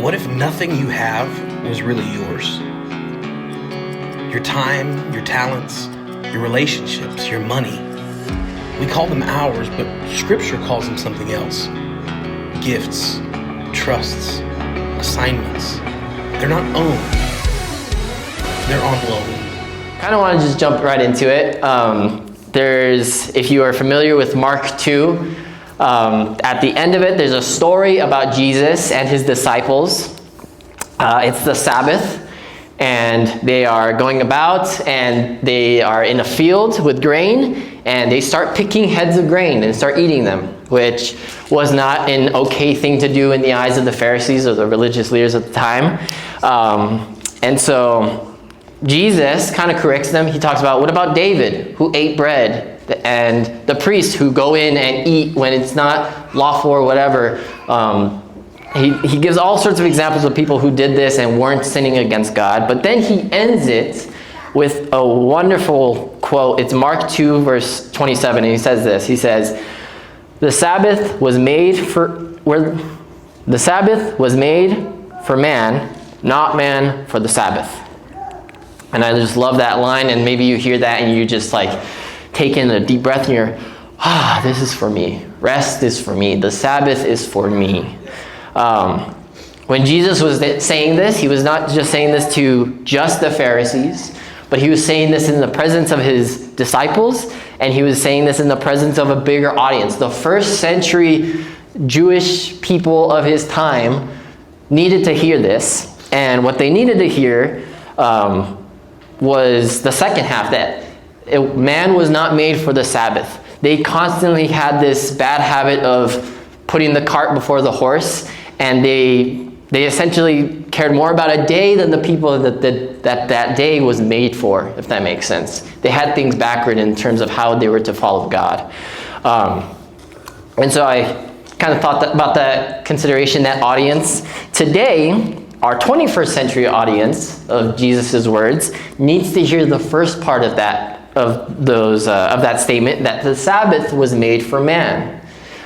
What if nothing you have was really yours? Your time, your talents, your relationships, your money. We call them ours, but Scripture calls them something else. Gifts, trusts, assignments. They're not owned. They're on loan. Kind of want to just jump right into it. If you are familiar with Mark 2, at the end of it, there's a story about Jesus and his disciples. It's the Sabbath, and they are going about, and they are in a field with grain, and they start picking heads of grain and start eating them, which was not an okay thing to do in the eyes of the Pharisees or the religious leaders at the time. And so Jesus kind of corrects them. He talks about, what about David, who ate bread, and the priests who go in and eat when it's not lawful or whatever. He gives all sorts of examples of people who did this and weren't sinning against God. But then he ends it with a wonderful quote. It's Mark 2, verse 27, and he says this. He says, the Sabbath was made for man, not man for the Sabbath. And I just love that line, and maybe you hear that and you just like take in a deep breath and you're, this is for me. Rest is for me. The Sabbath is for me. When Jesus was saying this, he was not just saying this to just the Pharisees, but he was saying this in the presence of his disciples, and he was saying this in the presence of a bigger audience. The first century Jewish people of his time needed to hear this, and what they needed to hear was the second half, that man was not made for the Sabbath. They constantly had this bad habit of putting the cart before the horse, and they essentially cared more about a day than the people that day was made for, if that makes sense. They had things backward in terms of how they were to follow God. And so I kind of thought about that consideration, that audience. Today, our 21st century audience of Jesus' words needs to hear the first part of that statement, that the Sabbath was made for man.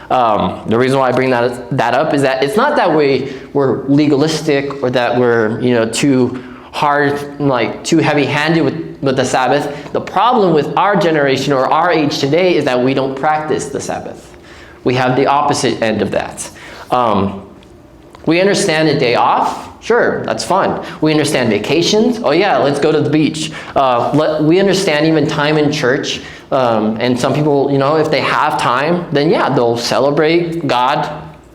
The reason why I bring that up is that it's not that we're legalistic or that we're too hard, like too heavy-handed with the Sabbath. The problem with our generation or our age today is that we don't practice the Sabbath. We have the opposite end of that. We understand a day off. Sure, that's fun. We understand vacations. Oh yeah, let's go to the beach. We understand even time in church. And some people, if they have time, then yeah, they'll celebrate God,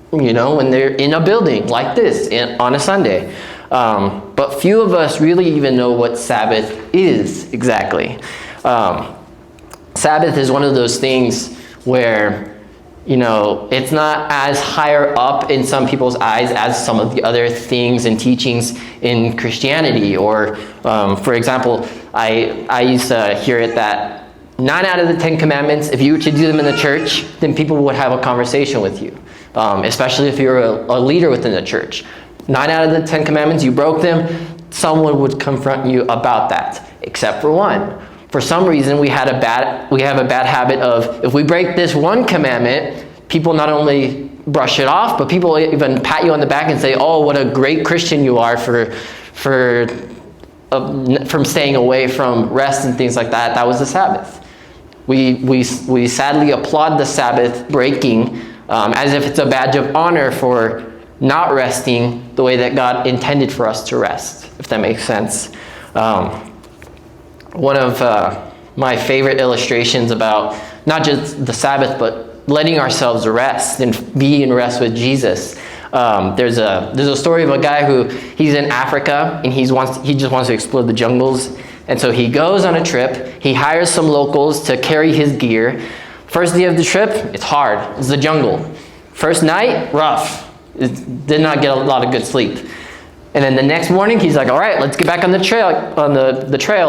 when they're in a building like this on a Sunday. But few of us really even know what Sabbath is exactly. Sabbath is one of those things where it's not as higher up in some people's eyes as some of the other things and teachings in Christianity. Or, for example, I used to hear it that 9 out of the 10 commandments, if you were to do them in the church, then people would have a conversation with you, especially if you're a leader within the church. 9 out of the 10 commandments, you broke them, someone would confront you about that, except for one. For some reason, we have a bad habit of, if we break this one commandment, people not only brush it off, but people even pat you on the back and say, "Oh, what a great Christian you are from staying away from rest and things like that." That was the Sabbath. We sadly applaud the Sabbath breaking as if it's a badge of honor for not resting the way that God intended for us to rest, if that makes sense. One of my favorite illustrations about not just the Sabbath, but letting ourselves rest and be in rest with Jesus. There's a story of a guy who he's in Africa and he just wants to explore the jungles, and so he goes on a trip. He hires some locals to carry his gear. First day of the trip, it's hard. It's the jungle. First night, rough. Did not get a lot of good sleep. And then the next morning, he's like, all right, let's get back on the trail,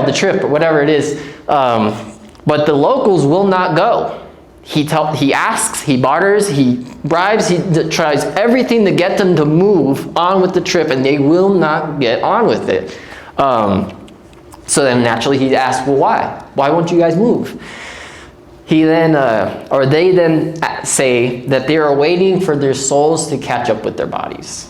the trip, or whatever it is. But the locals will not go. He asks, he barters, he bribes, he tries everything to get them to move on with the trip, and they will not get on with it. So then naturally he asks, well, why? Why won't you guys move? They then say that they are waiting for their souls to catch up with their bodies.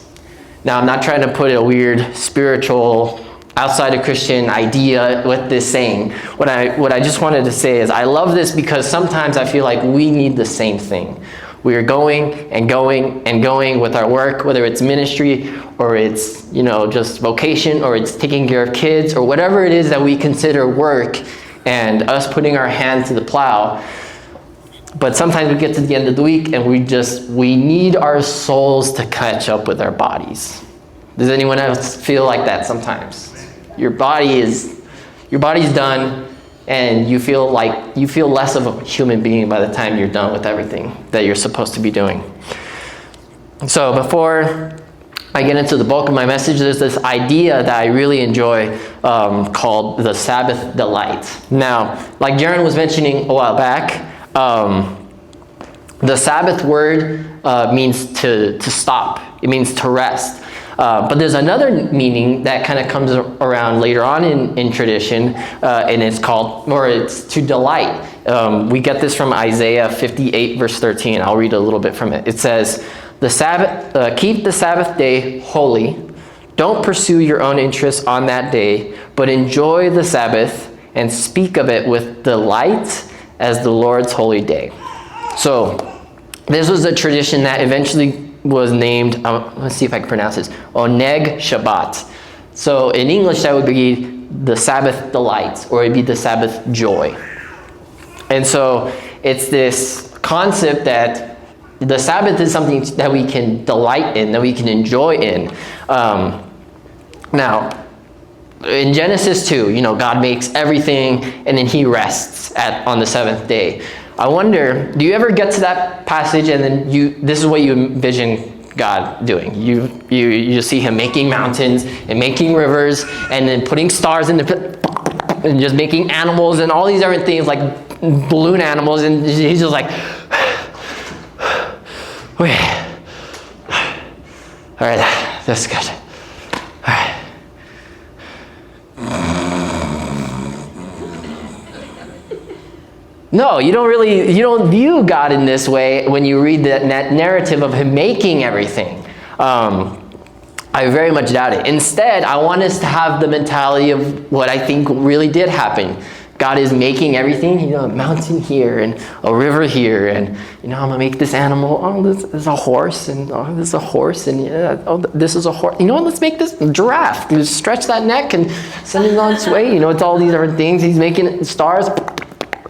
Now, I'm not trying to put a weird spiritual, outside of Christian idea with this saying. What I just wanted to say is I love this because sometimes I feel like we need the same thing. We are going and going and going with our work, whether it's ministry or it's, just vocation or it's taking care of kids or whatever it is that we consider work and us putting our hand to the plow. But sometimes we get to the end of the week and we need our souls to catch up with our bodies. Does anyone else feel like that sometimes? Your body's done and you feel less of a human being by the time you're done with everything that you're supposed to be doing. So before I get into the bulk of my message, there's this idea that I really enjoy called the Sabbath delight. Now, like Jaron was mentioning a while back, the Sabbath word means to stop. It means to rest. But there's another meaning that kind of comes around later on in tradition, and it's to delight. We get this from Isaiah 58, verse 13. I'll read a little bit from it. It says, "The Sabbath, keep the Sabbath day holy. Don't pursue your own interests on that day, but enjoy the Sabbath and speak of it with delight as the Lord's holy day." So this was a tradition that eventually was named, let's see if I can pronounce this, Oneg Shabbat. So in English, that would be the Sabbath delight, or it'd be the Sabbath joy. And so it's this concept that the Sabbath is something that we can delight in, that we can enjoy in. Now, in Genesis 2, God makes everything and then he rests on the seventh day. I wonder, do you ever get to that passage and then this is what you envision God doing? You see him making mountains and making rivers and then putting stars in and just making animals and all these different things like balloon animals, and he's just like, wait, all right, that's good. All right. No, you don't view God in this way when you read that narrative of him making everything. I very much doubt it. Instead, I want us to have the mentality of what I think really did happen. God is making everything, a mountain here and a river here, and I'm gonna make this animal. Oh, this is a horse, and this is a horse, and this is a horse. Let's make this giraffe. Just stretch that neck and send it on its way. It's all these different things. He's making stars.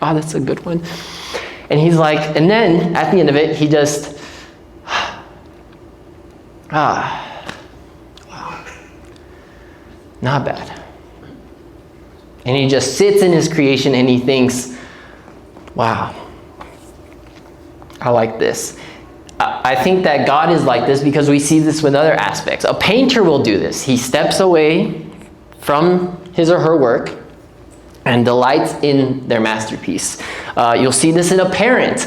Oh, that's a good one. And he's like, and then at the end of it, he just, wow, not bad. And he just sits in his creation and he thinks, wow, I like this. I think that God is like this because we see this with other aspects. A painter will do this. He steps away from his or her work and delights in their masterpiece. You'll see this in a parent.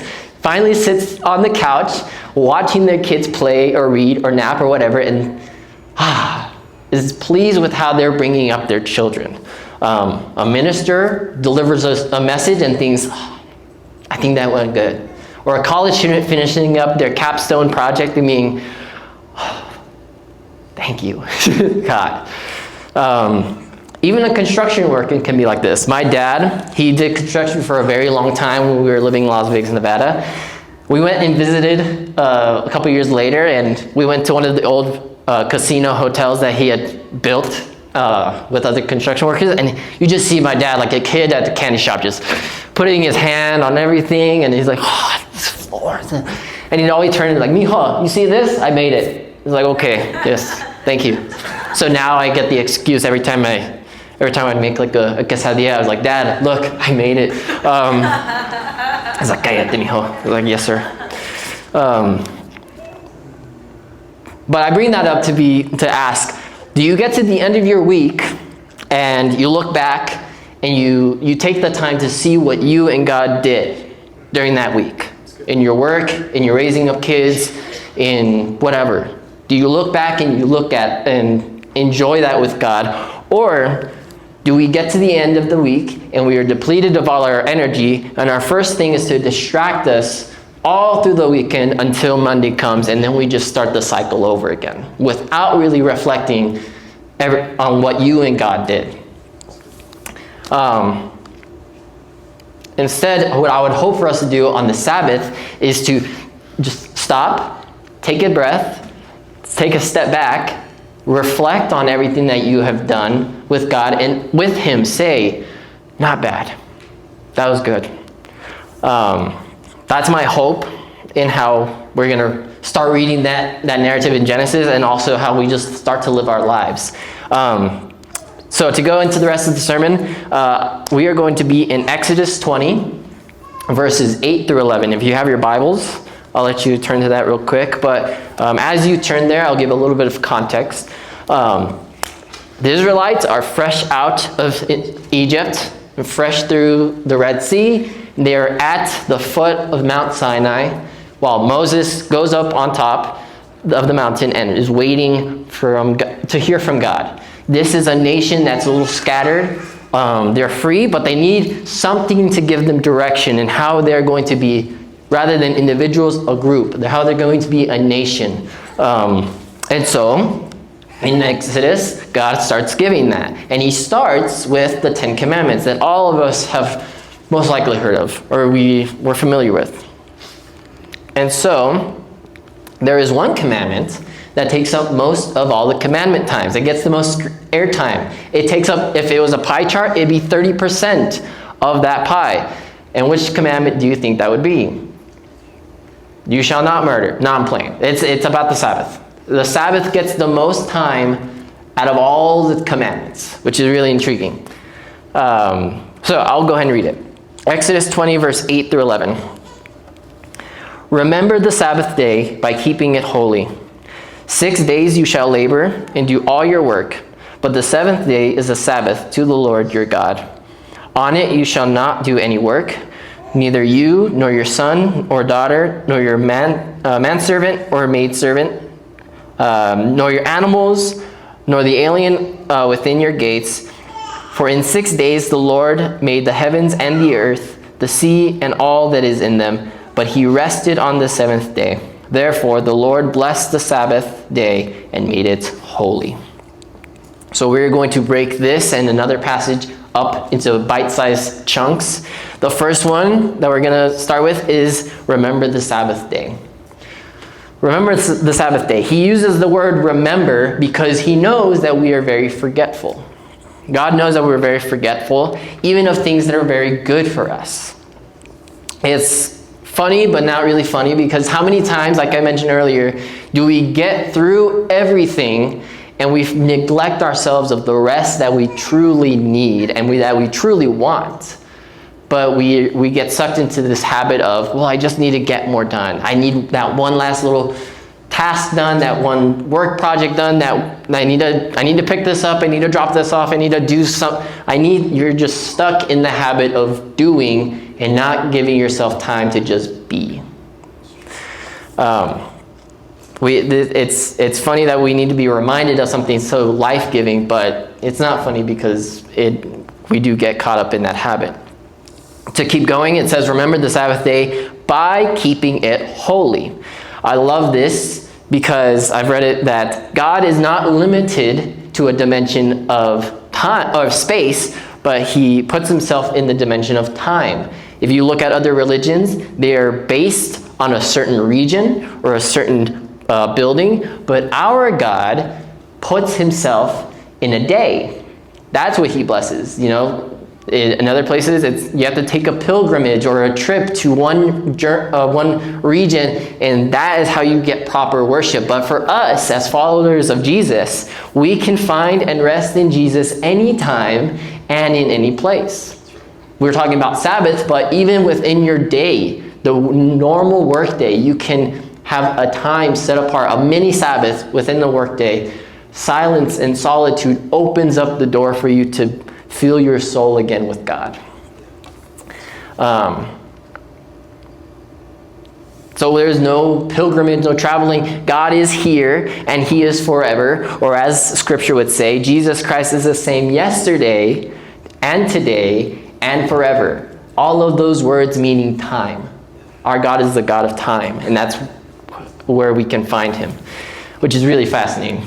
Finally sits on the couch watching their kids play or read or nap or whatever and is pleased with how they're bringing up their children. A minister delivers a message and thinks, I think that went good. Or a college student finishing up their capstone project and being, thank you, God. Even a construction worker can be like this. My dad, he did construction for a very long time when we were living in Las Vegas, Nevada. We went and visited a couple years later, and we went to one of the old casino hotels that he had built with other construction workers, and you just see my dad like a kid at the candy shop just putting his hand on everything, and he's like, oh, this floor. And he'd always turn and like, mijo, you see this? I made it. He's like, okay, yes, thank you. So now I get the excuse every time I'd make like a quesadilla, I was like, Dad, look, I made it. I was like, cállate, mijo. I was like, yes, sir. But I bring that up to ask, do you get to the end of your week and you look back and you take the time to see what you and God did during that week? In your work, in your raising of kids, in whatever. Do you look back and you look at and enjoy that with God? Or do we get to the end of the week and we are depleted of all our energy and our first thing is to distract us all through the weekend until Monday comes, and then we just start the cycle over again without really reflecting on what you and God did. Instead, what I would hope for us to do on the Sabbath is to just stop, take a breath, take a step back, reflect on everything that you have done with God, and with Him say, not bad. That was good. That's my hope in how we're going to start reading that narrative in Genesis, and also how we just start to live our lives. So to go into the rest of the sermon, we are going to be in Exodus 20, verses 8 through 11. If you have your Bibles, I'll let you turn to that real quick. But as you turn there, I'll give a little bit of context. The Israelites are fresh out of Egypt, fresh through the Red Sea. They are at the foot of Mount Sinai, while Moses goes up on top of the mountain and is waiting to hear from God. This is a nation that's a little scattered. They're free, but they need something to give them direction in how they're going to be, rather than individuals, a group. How they're going to be a nation. And so, in Exodus, God starts giving that. And He starts with the 10 Commandments that all of us have most likely heard of, or we're familiar with. And so, there is one commandment that takes up most of all the commandment times. It gets the most airtime. It takes up, if it was a pie chart, it'd be 30% of that pie. And which commandment do you think that would be? You shall not murder. No, I'm playing. It's about the Sabbath. The Sabbath gets the most time out of all the commandments, which is really intriguing. So I'll go ahead and read it. Exodus 20, verse 8 through 11. Remember the Sabbath day by keeping it holy. 6 days you shall labor and do all your work, but the seventh day is a Sabbath to the Lord your God. On it you shall not do any work, neither you, nor your son or daughter, nor your manservant or maidservant, nor your animals, nor the alien within your gates. For in 6 days the Lord made the heavens and the earth, the sea and all that is in them, but He rested on the seventh day. Therefore the Lord blessed the Sabbath day and made it holy. So we're going to break this and another passage up into bite-sized chunks. The first one that we're going to start with is remember the Sabbath day. Remember the Sabbath day. He uses the word remember because He knows that we are very forgetful. God knows that we're very forgetful, even of things that are very good for us. It's funny, but not really funny, because how many times, like I mentioned earlier, do we get through everything and we neglect ourselves of the rest that we truly need and that we truly want? But we get sucked into this habit of, well, I just need to get more done. I need that one last little task done, that one work project done, that I need to pick this up, I need to drop this off, I need to do something. You're just stuck in the habit of doing and not giving yourself time to just be. It's funny that we need to be reminded of something so life-giving, but it's not funny because we do get caught up in that habit. To keep going, it says, remember the Sabbath day by keeping it holy. I love this because I've read it that God is not limited to a dimension of time or space, but He puts Himself in the dimension of time. If you look at other religions, they are based on a certain region or a certain building, but our God puts Himself in a day. That's what He blesses. In other places, you have to take a pilgrimage or a trip to one region, and that is how you get proper worship. But for us, as followers of Jesus, we can find and rest in Jesus anytime and in any place. We're talking about Sabbath, but even within your day, the normal work day, you can have a time set apart, a mini Sabbath within the work day. Silence and solitude opens up the door for you to fill your soul again with God. So there's no pilgrimage, no traveling. God is here and He is forever. Or as Scripture would say, Jesus Christ is the same yesterday and today and forever. All of those words meaning time Our God is the God of time, and that's where we can find him, which is really fascinating.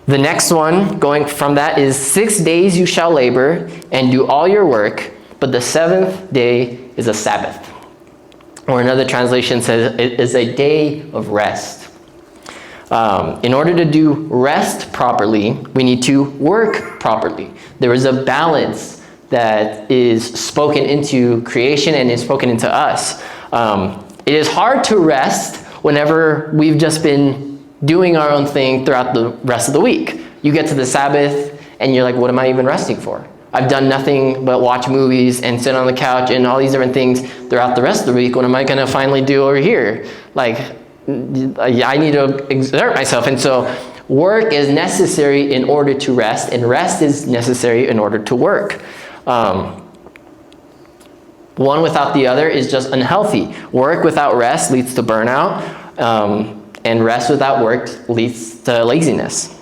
The next one, going from that, is 6 days you shall labor and do all your work, but the seventh day is a Sabbath. Or another translation says it is a day of rest. In order to do rest properly, we need to work properly. There is a balance that is spoken into creation and is spoken into us. It is hard to rest whenever we've just been doing our own thing throughout the rest of the week. You get to the Sabbath and you're like, what am I even resting for? I've done nothing but watch movies and sit on the couch and all these different things throughout the rest of the week. What am I going to finally do over here? Like, I need to exert myself. And so work is necessary in order to rest, and rest is necessary in order to work. One without the other is just unhealthy. Work without rest leads to burnout, and rest without work leads to laziness.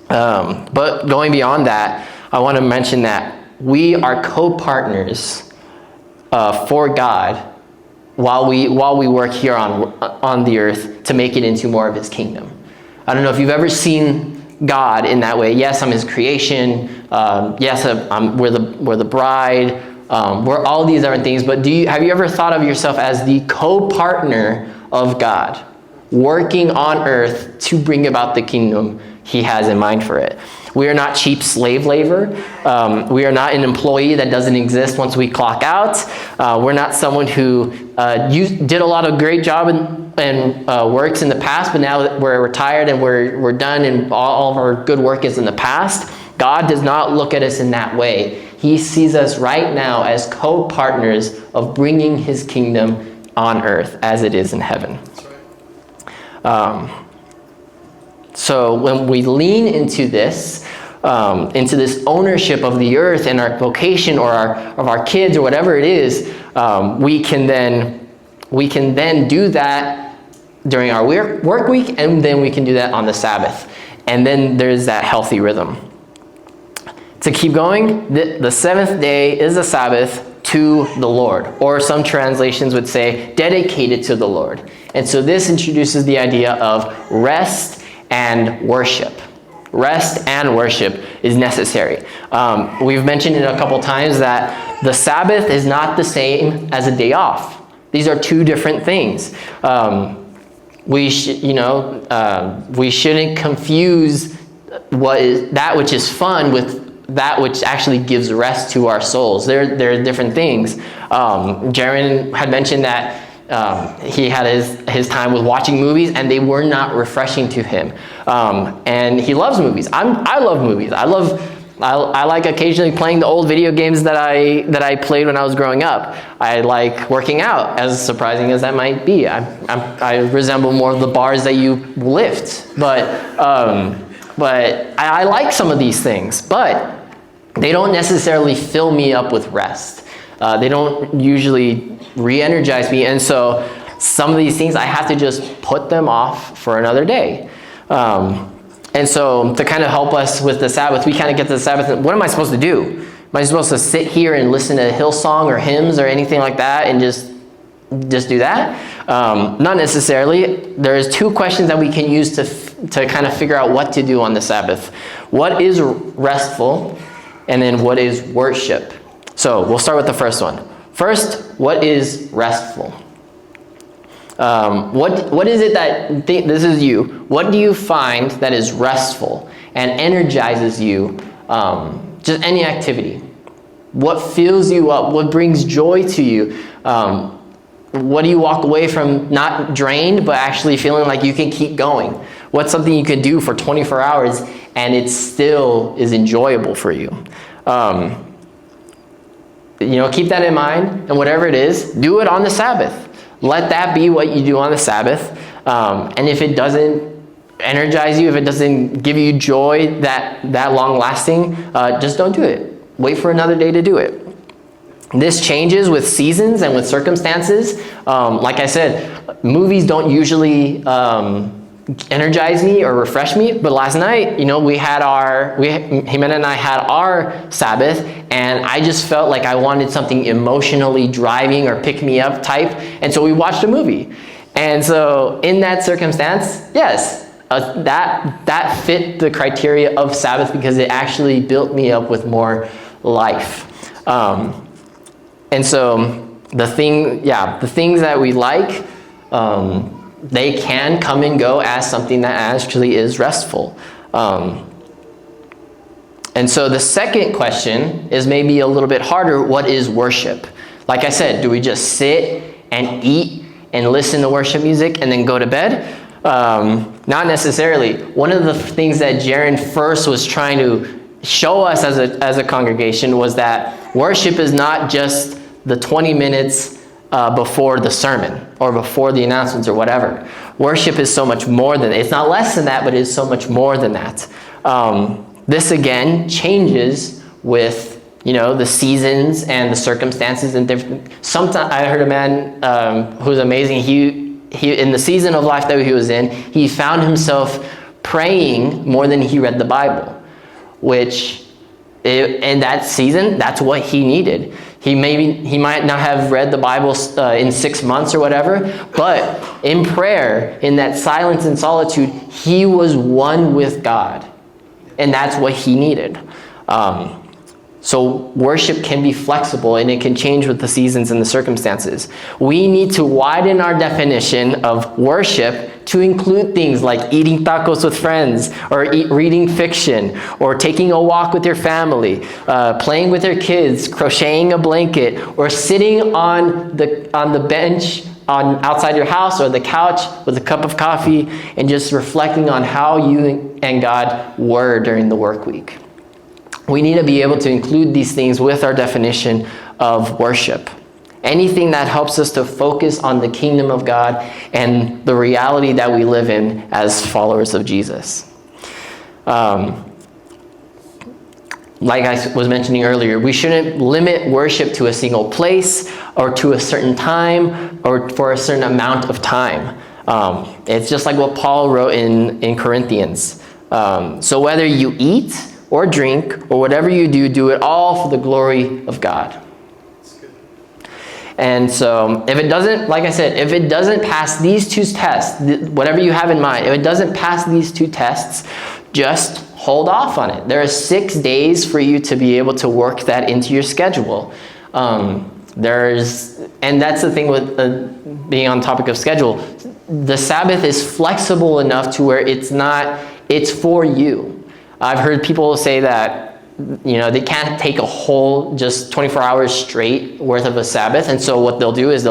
But going beyond that, I want to mention that we are co-partners for God while we work here on the earth to make it into more of his kingdom. I don't know if you've ever seen God in that way. Yes, I'm his creation. Yes, we're the bride. We're all these different things. But have you ever thought of yourself as the co-partner of God, working on earth to bring about the kingdom he has in mind for it? We are not cheap slave labor. We are not an employee that doesn't exist once we clock out. We're not someone who did a lot of great job and works in the past, but now that we're retired and we're done and all of our good work is in the past. God does not look at us in that way. He sees us right now as co-partners of bringing his kingdom on earth as it is in heaven. So when we lean into this ownership of the earth and our vocation or of our kids or whatever it is, we can then do that during our work week, and then we can do that on the Sabbath. And then there's that healthy rhythm. To keep going, the seventh day is the Sabbath to the Lord, or some translations would say dedicated to the Lord. And so this introduces the idea of rest and worship. Rest and worship is necessary. We've mentioned it a couple times that the Sabbath is not the same as a day off. These are two different things. We shouldn't confuse that which is fun with that which actually gives rest to our souls. They're different things. Jaron had mentioned that he had his time with watching movies, and they were not refreshing to him. And he loves movies. I love movies. I like occasionally playing the old video games that I played when I was growing up. I like working out, as surprising as that might be. I resemble more of the bars that you lift, but I like some of these things, but they don't necessarily fill me up with rest. They don't usually re-energize me, and so some of these things I have to just put them off for another day. And so to kind of help us with the Sabbath, we kind of get to the Sabbath, and what am I supposed to do? Am I supposed to sit here and listen to Hillsong or hymns or anything like that and just do that? Not necessarily. There's two questions that we can use to kind of figure out what to do on the Sabbath. What is restful, and then what is worship? So we'll start with the first one. First, what is restful? What is it that, this is you, what do you find that is restful and energizes you? Just any activity. What fills you up? What brings joy to you? What do you walk away from not drained, but actually feeling like you can keep going? What's something you can do for 24 hours and it still is enjoyable for you? Keep that in mind, and whatever it is, do it on the Sabbath. Let that be what you do on the Sabbath. And if it doesn't energize you, if it doesn't give you joy that long lasting, just don't do it. Wait for another day to do it. This changes with seasons and with circumstances. Like I said, movies don't usually energize me or refresh me. But last night, Jimena and I had our Sabbath, and I just felt like I wanted something emotionally driving or pick me up type. And so we watched a movie. And so in that circumstance, yes, that fit the criteria of Sabbath because it actually built me up with more life. And so the things that we like, they can come and go as something that actually is restful. And so the second question is maybe a little bit harder. What is worship? Like I said, do we just sit and eat and listen to worship music and then go to bed? Not necessarily. One of the things that Jaron first was trying to show us as a congregation was that worship is not just the 20 minutes before the sermon or before the announcements or whatever. Worship is so much more than that. It's not less than that, but it's so much more than that. This again changes with the seasons and the circumstances and different. Sometimes I heard a man who's amazing. He in the season of life that he was in, he found himself praying more than he read the Bible, which in that season, that's what he needed. He might not have read the Bible in 6 months or whatever, but in prayer, in that silence and solitude, he was one with God, and that's what he needed. So worship can be flexible and it can change with the seasons and the circumstances. We need to widen our definition of worship to include things like eating tacos with friends, or reading fiction, or taking a walk with your family, playing with your kids, crocheting a blanket, or sitting on the bench outside your house or the couch with a cup of coffee and just reflecting on how you and God were during the work week. We need to be able to include these things with our definition of worship. Anything that helps us to focus on the kingdom of God and the reality that we live in as followers of Jesus. Like I was mentioning earlier, we shouldn't limit worship to a single place or to a certain time or for a certain amount of time. It's just like what Paul wrote in Corinthians. So whether you eat or drink or whatever you do, do it all for the glory of God. And so if it doesn't, like I said, if it doesn't pass these two tests, whatever you have in mind, if it doesn't pass these two tests, just hold off on it. There are 6 days for you to be able to work that into your schedule. And that's the thing with being on topic of schedule. The Sabbath is flexible enough to where it's for you. I've heard people say that, they can't take a whole just 24 hours straight worth of a Sabbath. And so what they'll do is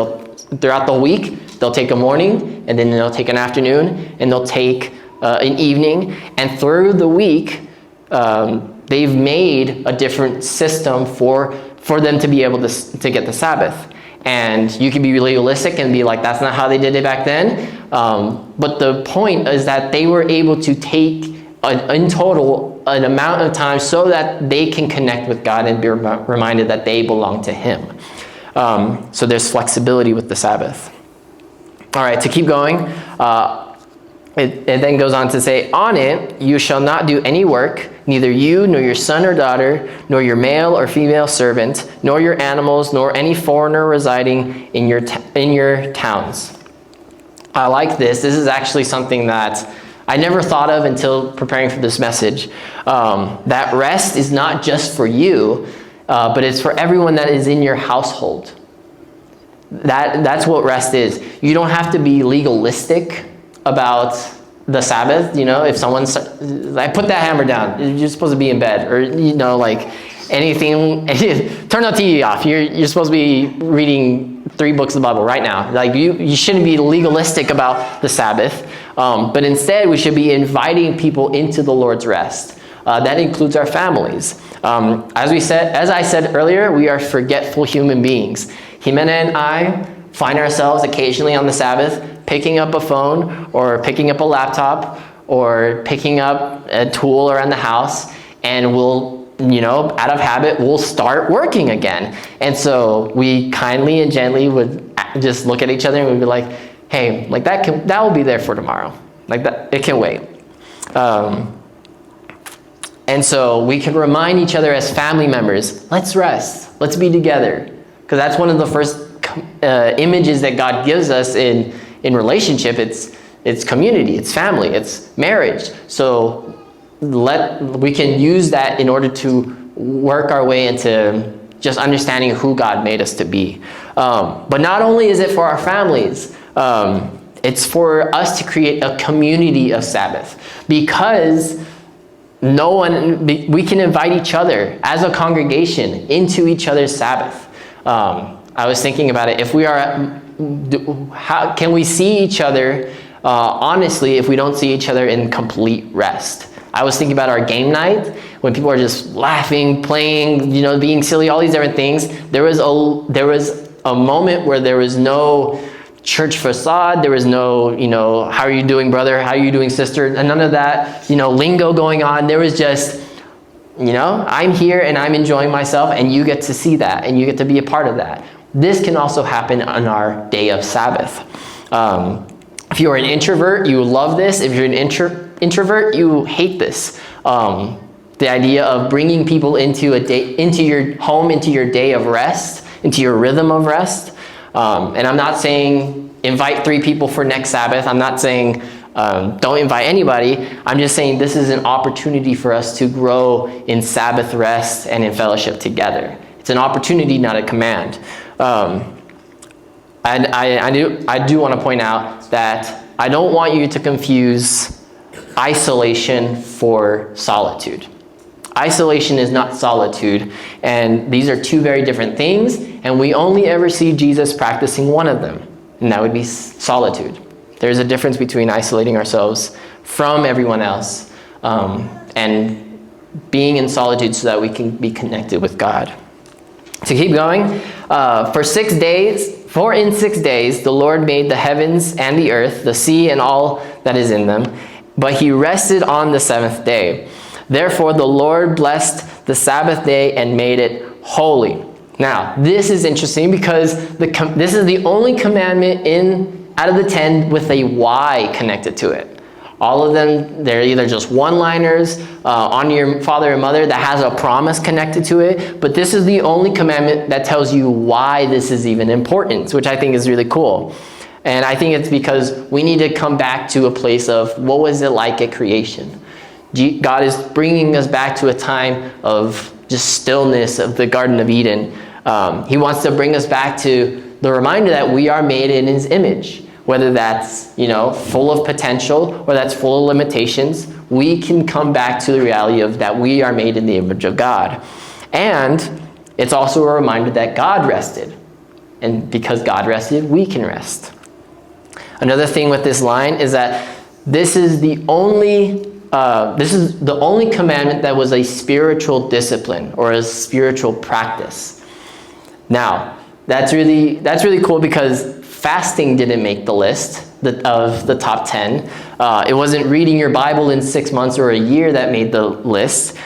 throughout the week, they'll take a morning, and then they'll take an afternoon, and they'll take an evening. And through the week, they've made a different system for them to be able to get the Sabbath. And you can be legalistic and be like, that's not how they did it back then. But the point is that they were able to take in total an amount of time so that they can connect with God and be reminded that they belong to Him. So there's flexibility with the Sabbath. All right, to keep going, it then goes on to say, on it you shall not do any work, neither you, nor your son or daughter, nor your male or female servant, nor your animals, nor any foreigner residing in your towns. I like this. This is actually something that I never thought of until preparing for this message. That rest is not just for you, but it's for everyone that is in your household. That's what rest is. You don't have to be legalistic about the Sabbath. If someone's like, put that hammer down, you're supposed to be in bed, or anything. Turn the TV off. You're supposed to be reading 3 books of the Bible right now. Like you shouldn't be legalistic about the Sabbath, but instead we should be inviting people into the Lord's rest. That includes our families. As I said earlier, we are forgetful human beings. Jimena and I find ourselves occasionally on the Sabbath picking up a phone or picking up a laptop or picking up a tool around the house, and we'll, out of habit, we'll start working again. And so we kindly and gently would just look at each other and we'd be like, hey, like that will be there for tomorrow. Like that, it can wait. And so we can remind each other as family members, let's rest, let's be together. Because that's one of the first images that God gives us in relationship. It's community, it's family, it's marriage. So we can use that in order to work our way into just understanding who God made us to be. But not only is it for our families, it's for us to create a community of Sabbath, because we can invite each other as a congregation into each other's Sabbath. I was thinking about it. If we are, how can we see each other honestly if we don't see each other in complete rest? I was thinking about our game night when people are just laughing, playing, being silly, all these different things. There was a moment where there was no church facade. There was no, how are you doing, brother? How are you doing, sister? And none of that, lingo going on. There was just, I'm here and I'm enjoying myself, and you get to see that and you get to be a part of that. This can also happen on our day of Sabbath. If you're an introvert, you love this. If you're an introvert, you hate this. The idea of bringing people into your home, into your day of rest, into your rhythm of rest. And I'm not saying invite 3 people for next Sabbath. I'm not saying don't invite anybody. I'm just saying this is an opportunity for us to grow in Sabbath rest and in fellowship together. It's an opportunity, not a command. And I do want to point out that I don't want you to confuse isolation for solitude. Isolation is not solitude, and these are 2 very different things, and we only ever see Jesus practicing one of them, and that would be solitude. There's a difference between isolating ourselves from everyone else and being in solitude so that we can be connected with God. To keep going, for in 6 days the Lord made the heavens and the earth, the sea and all that is in them, but he rested on the 7th day. Therefore the Lord blessed the Sabbath day and made it holy. Now, this is interesting because this is the only commandment out of the 10 with a why connected to it. All of them, they're either just one-liners, honor your father and mother, that has a promise connected to it. But this is the only commandment that tells you why this is even important, which I think is really cool. And I think it's because we need to come back to a place of what was it like at creation. God is bringing us back to a time of just stillness of the Garden of Eden. He wants to bring us back to the reminder that we are made in his image. Whether that's, full of potential or that's full of limitations, we can come back to the reality of that we are made in the image of God. And it's also a reminder that God rested. And because God rested, we can rest. Another thing with this line is that this is the only commandment that was a spiritual discipline or a spiritual practice. Now, that's really cool because fasting didn't make the list of the top 10. It wasn't reading your Bible in 6 months or a year that made the list.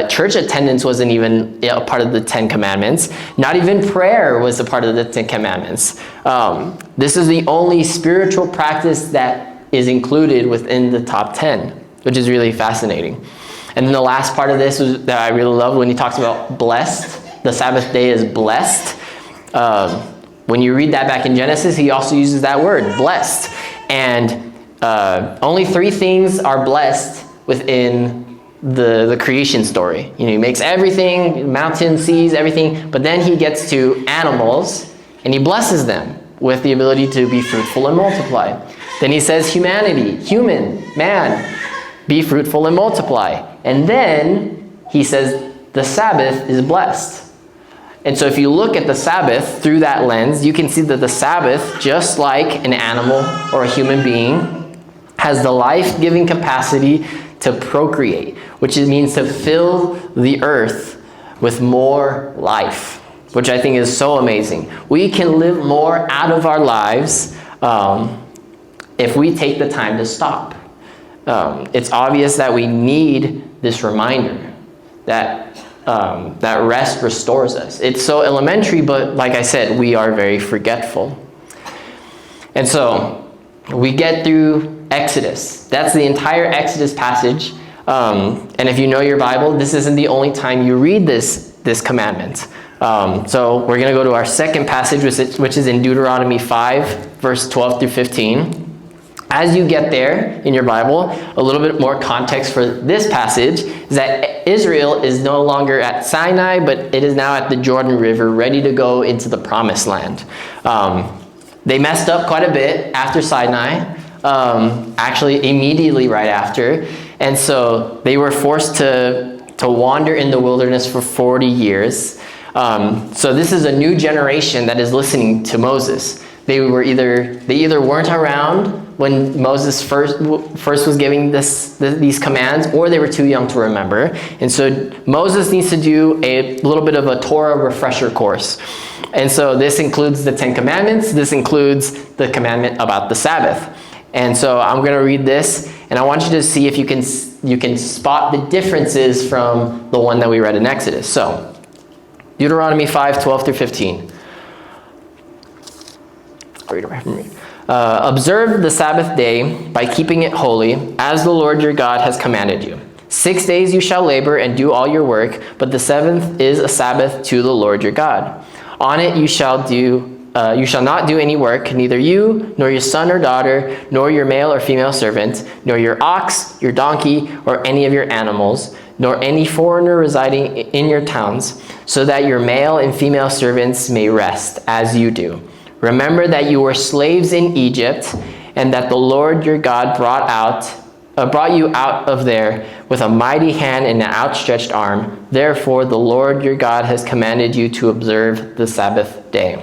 Church attendance wasn't even a part of the 10 commandments. Not even prayer was a part of the 10 commandments. This is the only spiritual practice that is included within the top 10, which is really fascinating. And then the last part of this that I really love when he talks about blessed, the Sabbath day is blessed. When you read that back in Genesis, he also uses that word, blessed. And only 3 things are blessed within the creation story. He makes everything, mountains, seas, everything, but then he gets to animals and he blesses them with the ability to be fruitful and multiply. Then he says humanity, human, man, be fruitful and multiply. And then he says the Sabbath is blessed. And so if you look at the Sabbath through that lens, you can see that the Sabbath, just like an animal or a human being, has the life-giving capacity to procreate, which means to fill the earth with more life, which I think is so amazing. We can live more out of our lives if we take the time to stop. It's obvious that we need this reminder that rest restores us. It's so elementary, but like I said, we are very forgetful. And so we get through Exodus. That's the entire Exodus passage. And if you know your Bible, this isn't the only time you read this commandment. So we're going to go to our second passage, which is in Deuteronomy 5, verse 12 through 15. As you get there in your Bible, a little bit more context for this passage is that Israel is no longer at Sinai, but it is now at the Jordan River, ready to go into the Promised Land. They messed up quite a bit after Sinai, actually immediately right after. And so they were forced to wander in the wilderness for 40 years. So this is a new generation that is listening to Moses. They either weren't around when Moses first was giving these commands, or they were too young to remember. And so Moses needs to do a little bit of a Torah refresher course. And so this includes the 10 Commandments. This includes the commandment about the Sabbath. And so I'm going to read this, and I want you to see if you can spot the differences from the one that we read in Exodus. So Deuteronomy 5, 12 through 15. Read it right from me. Observe the Sabbath day by keeping it holy, as the Lord your God has commanded you. 6 days you shall labor and do all your work, but the seventh is a Sabbath to the Lord your God. On it you shall not do any work, neither you, nor your son or daughter, nor your male or female servant, nor your ox, your donkey, or any of your animals, nor any foreigner residing in your towns, so that your male and female servants may rest, as you do. Remember that you were slaves in Egypt, and that the Lord your God brought you out of there with a mighty hand and an outstretched arm. Therefore, the Lord your God has commanded you to observe the Sabbath day.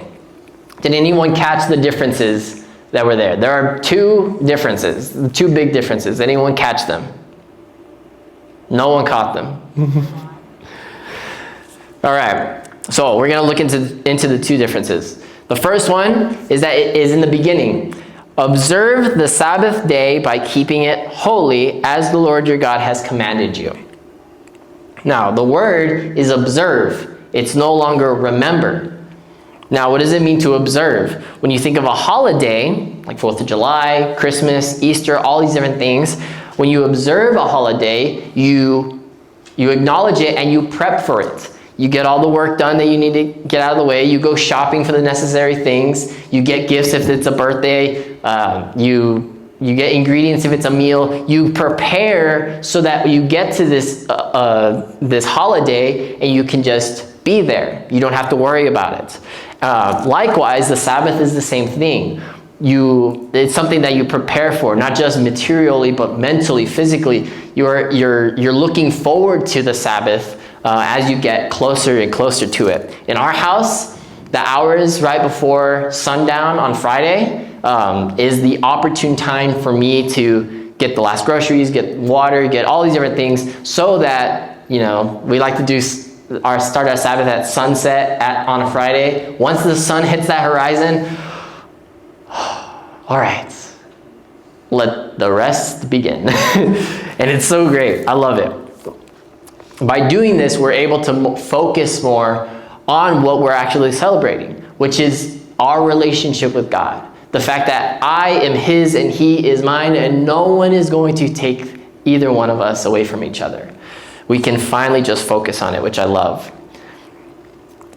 Did anyone catch the differences that were there? There are two differences, two big differences. Did anyone catch them? No one caught them. All right, so we're going to look into the two differences. The first one is that it is in the beginning. Observe the Sabbath day by keeping it holy, as the Lord your God has commanded you. Now, the word is observe. It's no longer remember. Now, what does it mean to observe? When you think of a holiday, like 4th of July, Christmas, Easter, all these different things, when you observe a holiday, you acknowledge it and you prep for it. You get all the work done that you need to get out of the way. You go shopping for the necessary things. You get gifts if it's a birthday. You get ingredients if it's a meal. You prepare so that you get to this holiday and you can just be there. You don't have to worry about it. Likewise, the Sabbath is the same thing. It's something that you prepare for, not just materially, but mentally, physically. You're looking forward to the Sabbath as you get closer and closer to it. In our house, the hours right before sundown on Friday is the opportune time for me to get the last groceries, get water, get all these different things, so that, we like to start our Sabbath at sunset on a Friday. Once the sun hits that horizon, all right, let the rest begin. And it's so great. I love it. By doing this, we're able to focus more on what we're actually celebrating, which is our relationship with God. The fact that I am His and He is mine, and no one is going to take either one of us away from each other. We can finally just focus on it, which I love.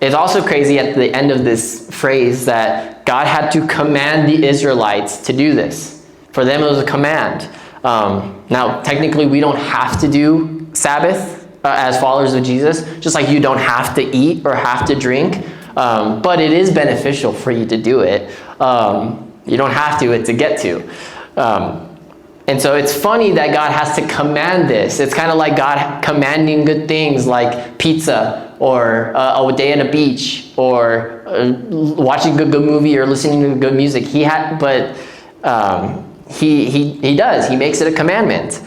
It's also crazy at the end of this phrase that God had to command the Israelites to do this. For them, it was a command. Now, technically, we don't have to do Sabbath as followers of Jesus, just like you don't have to eat or have to drink, but it is beneficial for you to do it. You don't have to, it's a get to. And so it's funny that God has to command this. It's kind of like God commanding good things like pizza or a day at a beach or watching a good movie or listening to good music. He does. He makes it a commandment.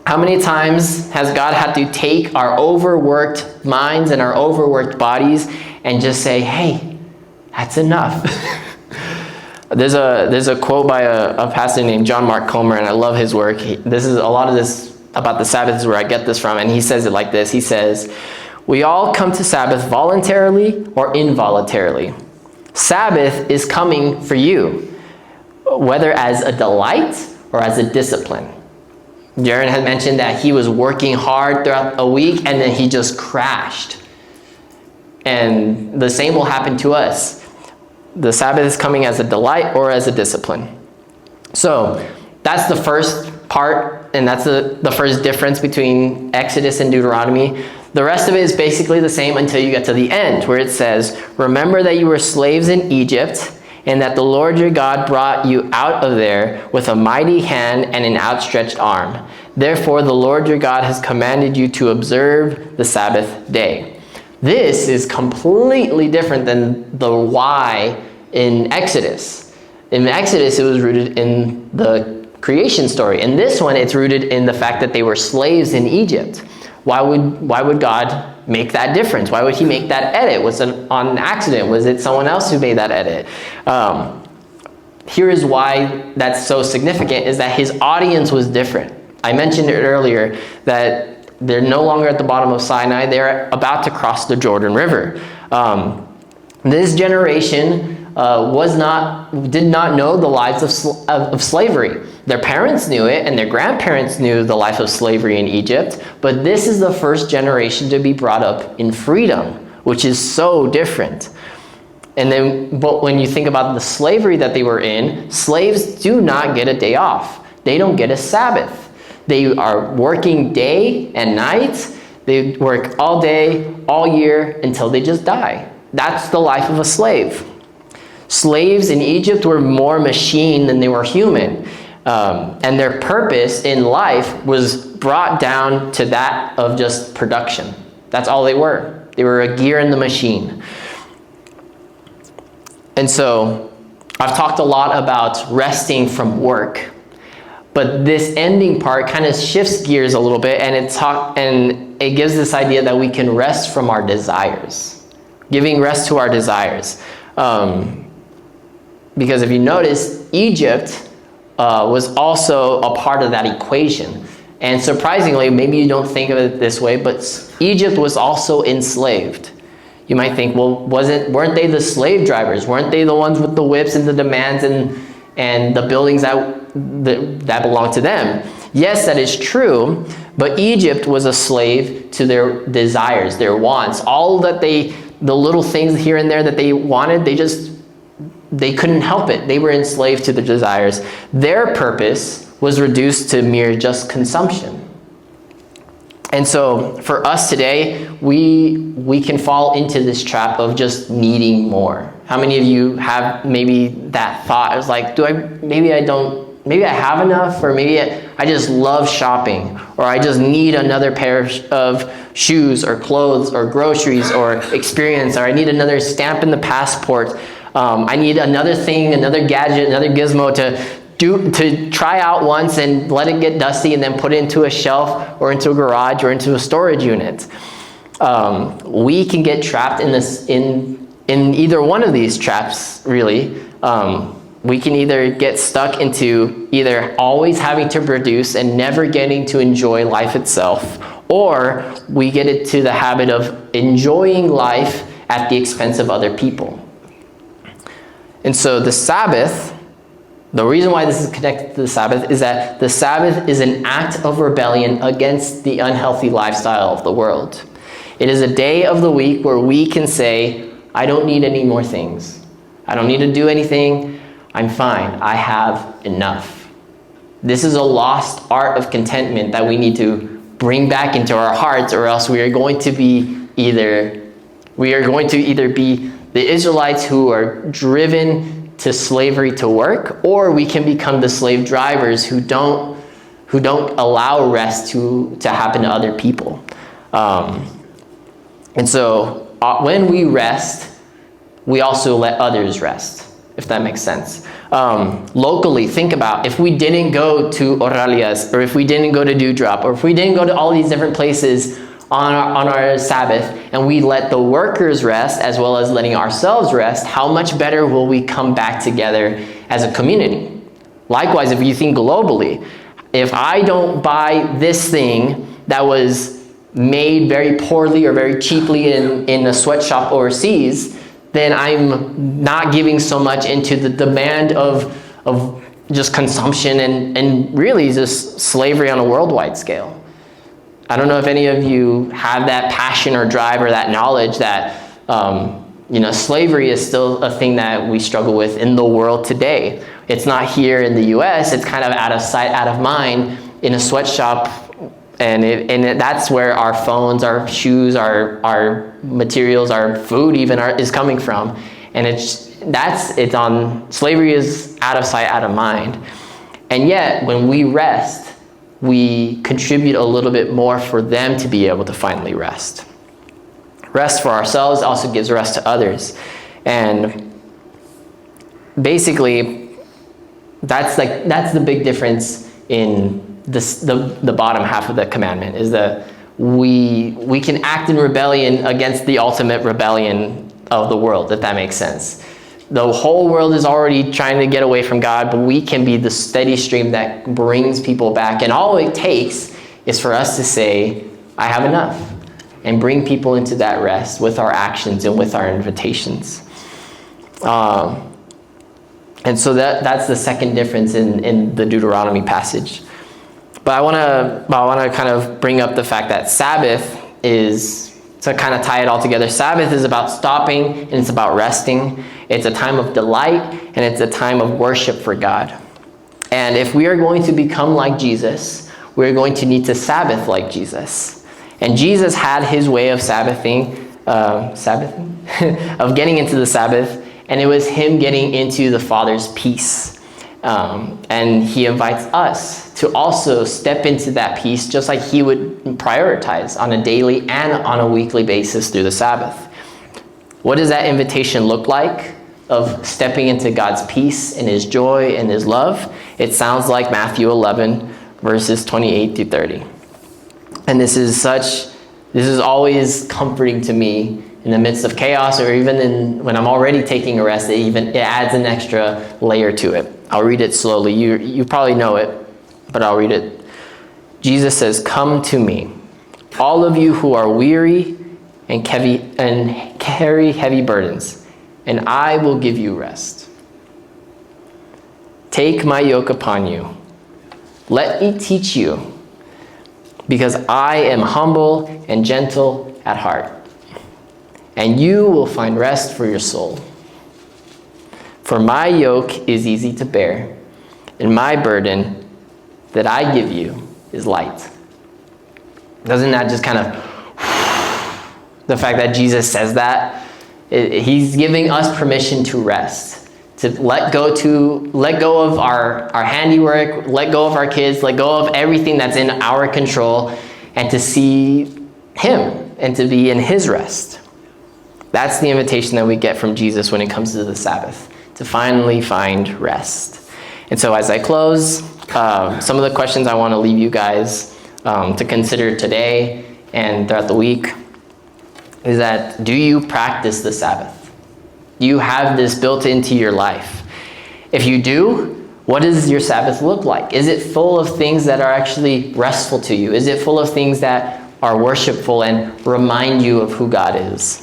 How many times has God had to take our overworked minds and our overworked bodies and just say, hey, that's enough? There's a quote by a pastor named John Mark Comer, and I love his work. This is a lot of this about the Sabbath is where I get this from, and he says it like this. He says, we all come to Sabbath voluntarily or involuntarily. Sabbath is coming for you. whether as a delight or as a discipline. Jaron had mentioned that he was working hard throughout a week and then he just crashed. And the same will happen to us. The Sabbath is coming as a delight or as a discipline. So that's the first part, and that's the first difference between Exodus and Deuteronomy. The rest of it is basically the same until you get to the end, where it says, remember that you were slaves in Egypt, and that the Lord your God brought you out of there with a mighty hand and an outstretched arm. Therefore, the Lord your God has commanded you to observe the Sabbath day. This is completely different than the why in Exodus. In Exodus, it was rooted in the creation story. In this one, it's rooted in the fact that they were slaves in Egypt. Why would God make that difference? Why would he make that edit? Was it on an accident? Was it someone else who made that edit? Here is why that's so significant, is that his audience was different. I mentioned it earlier that they're no longer at the bottom of Sinai. They're about to cross the Jordan River. This generation did not know the lives of slavery. Their parents knew it, and their grandparents knew the life of slavery in Egypt, but this is the first generation to be brought up in freedom, which is so different. And then, but when you think about the slavery that they were in, slaves do not get a day off. They don't get a Sabbath. They are working day and night. They work all day, all year, until they just die. That's the life of a slave. Slaves in Egypt were more machine than they were human. And their purpose in life was brought down to that of just production. That's all they were. They were a gear in the machine. And so I've talked a lot about resting from work. But this ending part kind of shifts gears a little bit, and it gives this idea that we can rest from our desires. Giving rest to our desires. Because if you notice, Egypt was also a part of that equation. And surprisingly, maybe you don't think of it this way, but Egypt was also enslaved. You might think, well, weren't they the slave drivers? Weren't they the ones with the whips and the demands and the buildings that belonged to them? Yes, that is true, but Egypt was a slave to their desires, their wants. All that the little things here and there that they wanted, they couldn't help it. They were enslaved to their desires. Their purpose was reduced to mere just consumption. And so for us today, we can fall into this trap of just needing more. How many of you have maybe that thought? It's like, maybe I have enough, or maybe I just love shopping, or I just need another pair of shoes or clothes or groceries or experience, or I need another stamp in the passport. I need another thing, another gadget, another gizmo to try out once and let it get dusty and then put it into a shelf or into a garage or into a storage unit. We can get trapped in either one of these traps, really. We can either get stuck into either always having to produce and never getting to enjoy life itself, or we get into the habit of enjoying life at the expense of other people. And so the Sabbath, the reason why this is connected to the Sabbath is that the Sabbath is an act of rebellion against the unhealthy lifestyle of the world. It is a day of the week where we can say, I don't need any more things. I don't need to do anything. I'm fine. I have enough. This is a lost art of contentment that we need to bring back into our hearts, or else we are going to either be the Israelites who are driven to slavery to work, or we can become the slave drivers who don't allow rest to happen to other people. And so when we rest, we also let others rest, if that makes sense. Locally, think about if we didn't go to Oralias, or if we didn't go to Dewdrop, or if we didn't go to all these different places on our Sabbath, and we let the workers rest as well as letting ourselves rest, how much better will we come back together as a community? Likewise, if you think globally, if I don't buy this thing that was made very poorly or very cheaply in a sweatshop overseas, then I'm not giving so much into the demand of of just consumption and really just slavery on a worldwide scale. I don't know if any of you have that passion or drive or that knowledge that slavery is still a thing that we struggle with in the world today. It's not here in the U.S. It's kind of out of sight, out of mind in a sweatshop, and that's where our phones, our shoes, our materials, our food even is coming from. And slavery is out of sight, out of mind. And yet, when we rest, we contribute a little bit more for them to be able to finally rest. Rest for ourselves also gives rest to others. And basically, that's the big difference in the bottom half of the commandment, is that we can act in rebellion against the ultimate rebellion of the world, if that makes sense. The whole world is already trying to get away from God, but we can be the steady stream that brings people back. And all it takes is for us to say, I have enough, and bring people into that rest with our actions and with our invitations. And so that's the second difference in the Deuteronomy passage. But I want to kind of bring up the fact that Sabbath is, to kind of tie it all together, Sabbath is about stopping and it's about resting. It's a time of delight and it's a time of worship for God. And if we are going to become like Jesus, we're going to need to Sabbath like Jesus. And Jesus had his way of Sabbathing, of getting into the Sabbath, and it was him getting into the Father's peace. And he invites us to also step into that peace, just like he would prioritize on a daily and on a weekly basis through the Sabbath. What does that invitation look like of stepping into God's peace and his joy and his love? It sounds like Matthew 11, verses 28 through 30. And this is always comforting to me in the midst of chaos, or even when I'm already taking a rest. It adds an extra layer to it. I'll read it slowly. You probably know it, but I'll read it. Jesus says, "Come to me, all of you who are weary and carry heavy burdens, and I will give you rest. Take my yoke upon you. Let me teach you, because I am humble and gentle at heart, and you will find rest for your soul. For my yoke is easy to bear, and my burden that I give you is light." Doesn't that just kind of, the fact that Jesus says that, he's giving us permission to rest, to let go of our handiwork, let go of our kids, let go of everything that's in our control, and to see him and to be in his rest. That's the invitation that we get from Jesus when it comes to the Sabbath, to finally find rest. And so as I close, some of the questions I want to leave you guys to consider today and throughout the week is that, do you practice the Sabbath? Do you have this built into your life? If you do, what does your Sabbath look like? Is it full of things that are actually restful to you? Is it full of things that are worshipful and remind you of who God is?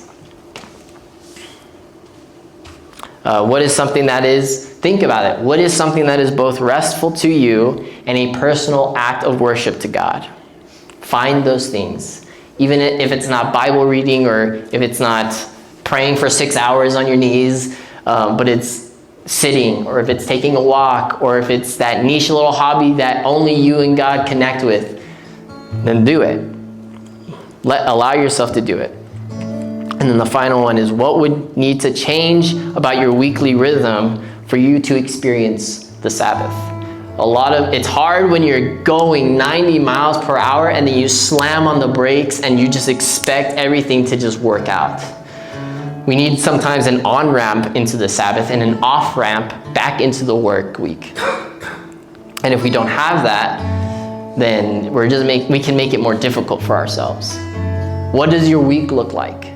What is something that is, think about it, what is something that is both restful to you and a personal act of worship to God? Find those things. Even if it's not Bible reading, or if it's not praying for 6 hours on your knees, but it's sitting, or if it's taking a walk, or if it's that niche little hobby that only you and God connect with, then do it. Allow yourself to do it. And then the final one is, what would need to change about your weekly rhythm for you to experience the Sabbath? It's hard when you're going 90 miles per hour and then you slam on the brakes and you just expect everything to just work out. We need sometimes an on-ramp into the Sabbath and an off-ramp back into the work week. And if we don't have that, then we can make it more difficult for ourselves. What does your week look like?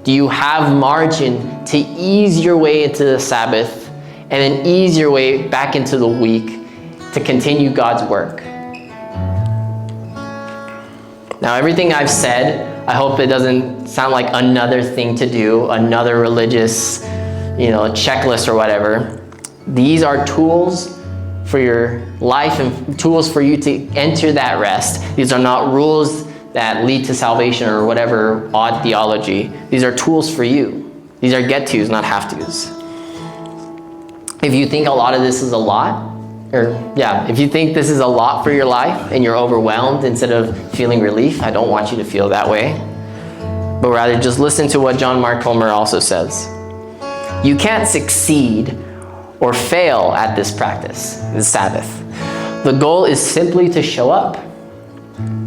Do you have margin to ease your way into the Sabbath and then ease your way back into the week to continue God's work? Now, everything I've said, I hope it doesn't sound like another thing to do, another religious, checklist or whatever. These are tools for your life and tools for you to enter that rest. These are not rules that lead to salvation or whatever odd theology. These are tools for you. These are get-tos, not have-tos. If you think a lot of this is a lot, if you think this is a lot for your life and you're overwhelmed instead of feeling relief, I don't want you to feel that way. But rather just listen to what John Mark Comer also says. You can't succeed or fail at this practice, the Sabbath. The goal is simply to show up.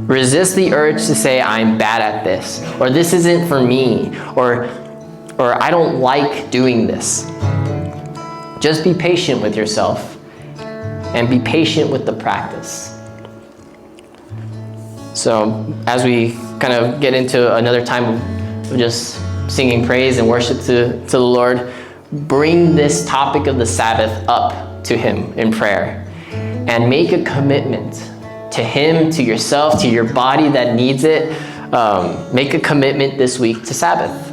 Resist the urge to say, I'm bad at this, or this isn't for me, or I don't like doing this. Just be patient with yourself and be patient with the practice. So as we kind of get into another time of just singing praise and worship to the Lord, bring this topic of the Sabbath up to Him in prayer and make a commitment to Him, to yourself, to your body that needs it. Make a commitment this week to Sabbath.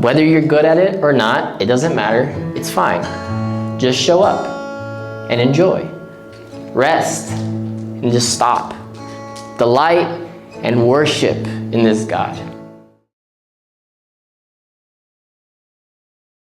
Whether you're good at it or not, it doesn't matter. It's fine. Just show up and enjoy. Rest and just stop. Delight and worship in this God.